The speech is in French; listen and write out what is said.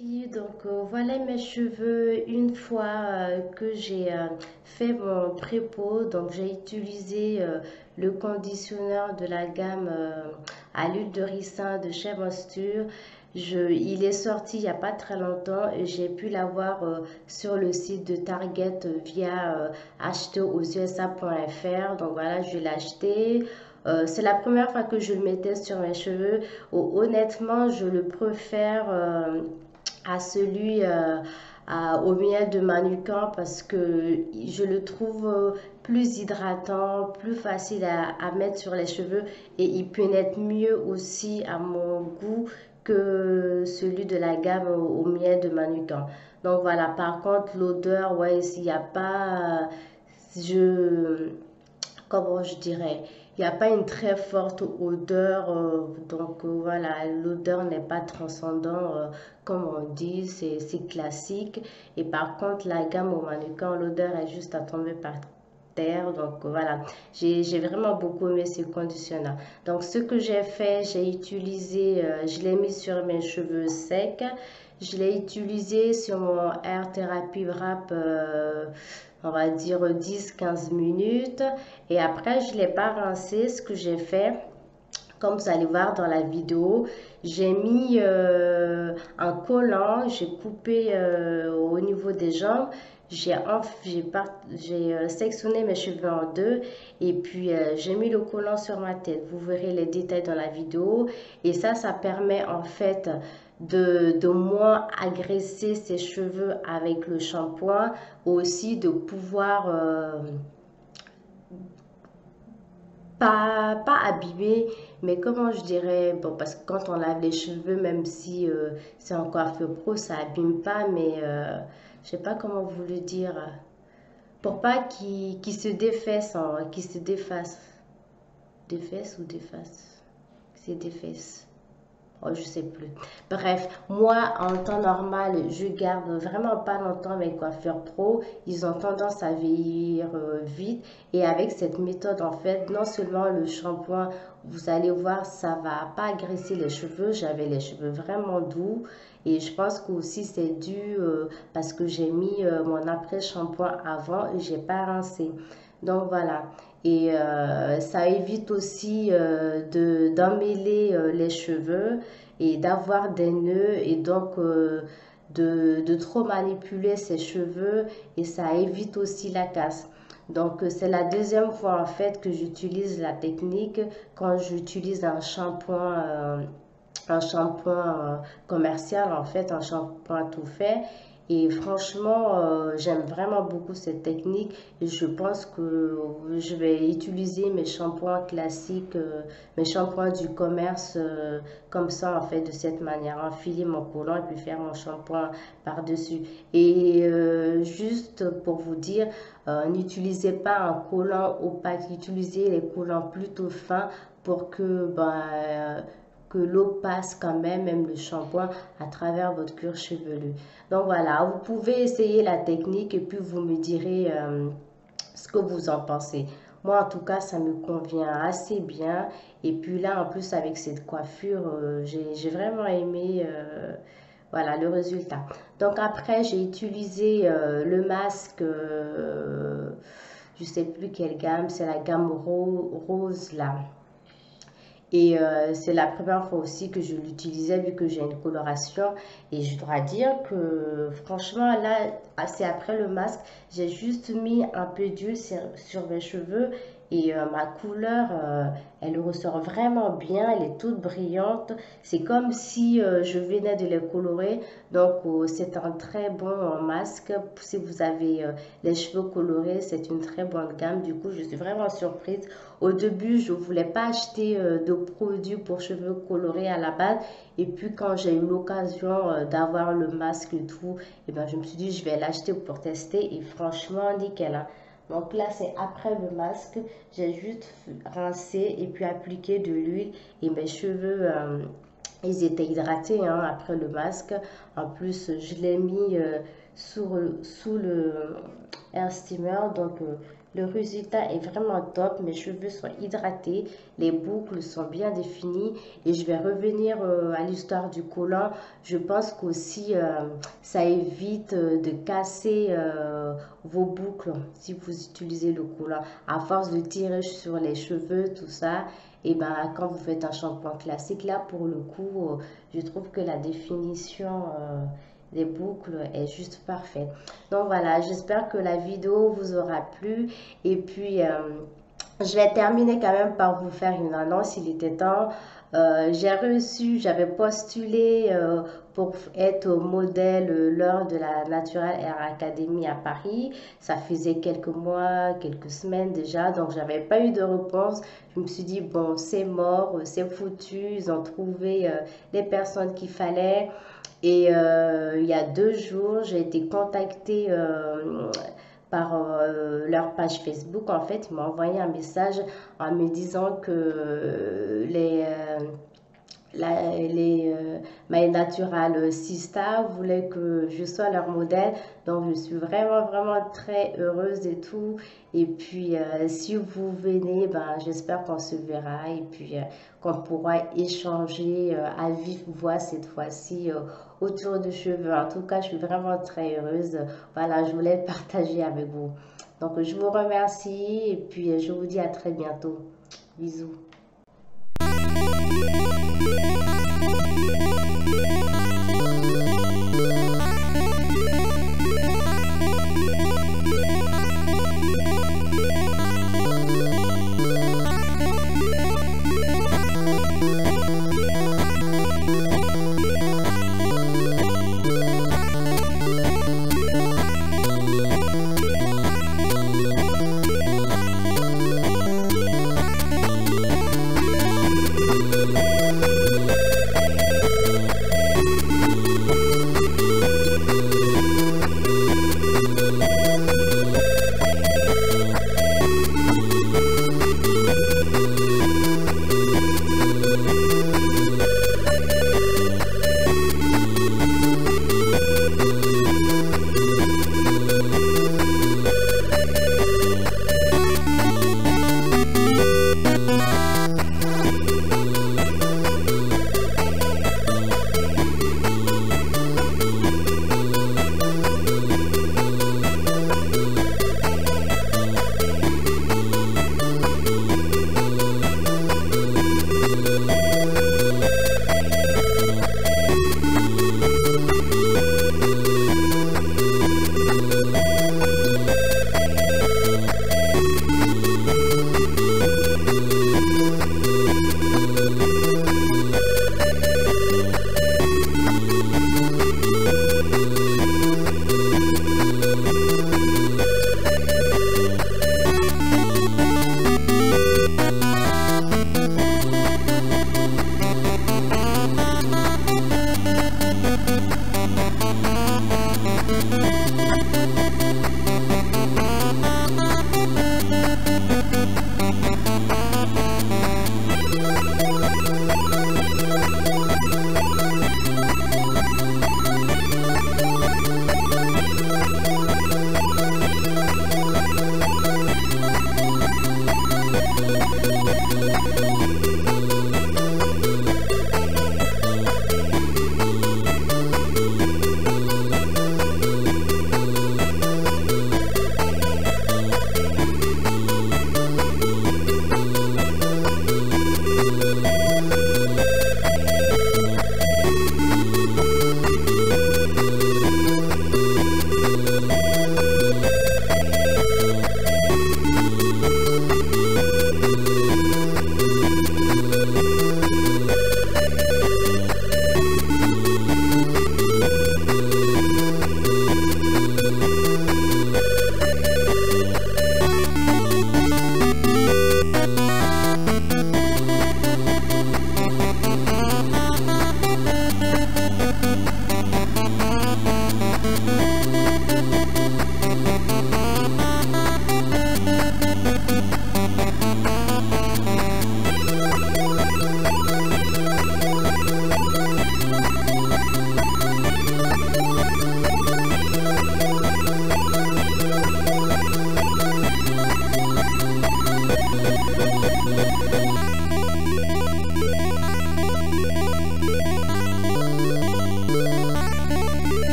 filles, voilà mes cheveux une fois que j'ai fait mon pré-peau. Donc j'ai utilisé le conditionneur de la gamme à l'huile de ricin de chez Mosture. Il est sorti il n'y a pas très longtemps et j'ai pu l'avoir sur le site de Target via acheter aux USA.fr. Donc voilà, je l'ai acheté. C'est la première fois que je le mettais sur mes cheveux. Honnêtement, je le préfère à celui au miel de Manuka parce que je le trouve plus hydratant, plus facile à mettre sur les cheveux et il pénètre mieux aussi à mon goût que celui de la gamme au miel de Manuka. Donc voilà, par contre, l'odeur, ouais, s'il n'y a pas, je, comment je dirais, il n'y a pas une très forte odeur, voilà, l'odeur n'est pas transcendant, comme on dit, c'est classique. Et par contre, la gamme au mannequin, l'odeur est juste à tomber par terre. Voilà, j'ai vraiment beaucoup aimé ce conditionnement. Donc ce que j'ai fait, j'ai utilisé, je l'ai mis sur mes cheveux secs. Je l'ai utilisé sur mon Air Therapy Wrap, on va dire 10-15 minutes. Et après, je ne l'ai pas rincé. Ce que j'ai fait, comme vous allez voir dans la vidéo, j'ai mis un collant, j'ai coupé au niveau des jambes, j'ai sectionné mes cheveux en deux et puis j'ai mis le collant sur ma tête. Vous verrez les détails dans la vidéo et ça permet en fait de moins agresser ses cheveux avec le shampoing, aussi de pouvoir pas abîmer, mais comment je dirais, bon, parce que quand on lave les cheveux, même si c'est en coiffure pro, ça abîme pas, mais je sais pas comment vous le dire, pour pas qu'il se défaisse, qu'il se défasse, défaisse ou défasse, c'est défaisse. Oh, je sais plus. Bref, moi, en temps normal, je garde vraiment pas longtemps mes coiffeurs pro. Ils ont tendance à vieillir vite. Et avec cette méthode, en fait, non seulement le shampoing, vous allez voir, ça va pas agresser les cheveux. J'avais les cheveux vraiment doux. Et je pense que aussi c'est dû parce que j'ai mis mon après-shampoing avant et j'ai pas rincé. Donc voilà. Et ça évite aussi d'emmêler les cheveux et d'avoir des nœuds et donc de trop manipuler ses cheveux et ça évite aussi la casse. Donc c'est la deuxième fois en fait que j'utilise la technique quand j'utilise un shampoing commercial, en fait, un shampoing tout fait. Et franchement, j'aime vraiment beaucoup cette technique et je pense que je vais utiliser mes shampoings classiques, mes shampoings du commerce comme ça, en fait, de cette manière, enfiler mon collant et puis faire mon shampoing par-dessus. Et juste pour vous dire, n'utilisez pas un collant opaque, utilisez les collants plutôt fins pour que l'eau passe quand même, même le shampoing, à travers votre cuir chevelu. Donc voilà, vous pouvez essayer la technique et puis vous me direz ce que vous en pensez. Moi, en tout cas, ça me convient assez bien. Et puis là, en plus, avec cette coiffure, j'ai vraiment aimé voilà, le résultat. Donc après, j'ai utilisé le masque, je ne sais plus quelle gamme, c'est la gamme rose là. Et c'est la première fois aussi que je l'utilisais vu que j'ai une coloration. Et je dois dire que franchement, là, c'est après le masque, j'ai juste mis un peu d'huile sur mes cheveux. Et ma couleur, elle ressort vraiment bien, elle est toute brillante. C'est comme si je venais de les colorer. Donc, c'est un très bon masque. Si vous avez les cheveux colorés, c'est une très bonne gamme. Du coup, je suis vraiment surprise. Au début, je ne voulais pas acheter de produits pour cheveux colorés à la base. Et puis, quand j'ai eu l'occasion d'avoir le masque et tout, et ben, je me suis dit, je vais l'acheter pour tester. Et franchement, nickel, hein. Donc là, c'est après le masque. J'ai juste rincé et puis appliqué de l'huile. Et mes cheveux Ils étaient hydratés hein, après le masque. En plus, je l'ai mis sous le air steamer. Donc, le résultat est vraiment top. Mes cheveux sont hydratés. Les boucles sont bien définies. Et je vais revenir à l'histoire du collant. Je pense qu'aussi, ça évite de casser vos boucles si vous utilisez le collant. À force de tirer sur les cheveux, tout ça. Et ben, quand vous faites un shampoing classique, là, pour le coup, je trouve que la définition des boucles est juste parfaite. Donc voilà, j'espère que la vidéo vous aura plu. Et puis, je vais terminer quand même par vous faire une annonce, il était temps. J'avais postulé pour être modèle lors de la Natural Hair Academy à Paris. Ça faisait quelques mois, quelques semaines déjà, donc j'avais pas eu de réponse. Je me suis dit, bon, c'est mort, c'est foutu, ils ont trouvé les personnes qu'il fallait. Et il y a 2 jours, j'ai été contactée par leur page Facebook. En fait, ils m'ont envoyé un message en me disant que My Natural Sista voulait que je sois leur modèle. Donc, je suis vraiment, vraiment très heureuse et tout. Et puis, si vous venez, ben, j'espère qu'on se verra et puis qu'on pourra échanger à vive voix cette fois-ci autour de cheveux. En tout cas, je suis vraiment très heureuse. Voilà, je voulais le partager avec vous. Donc, je vous remercie et puis je vous dis à très bientôt. Bisous.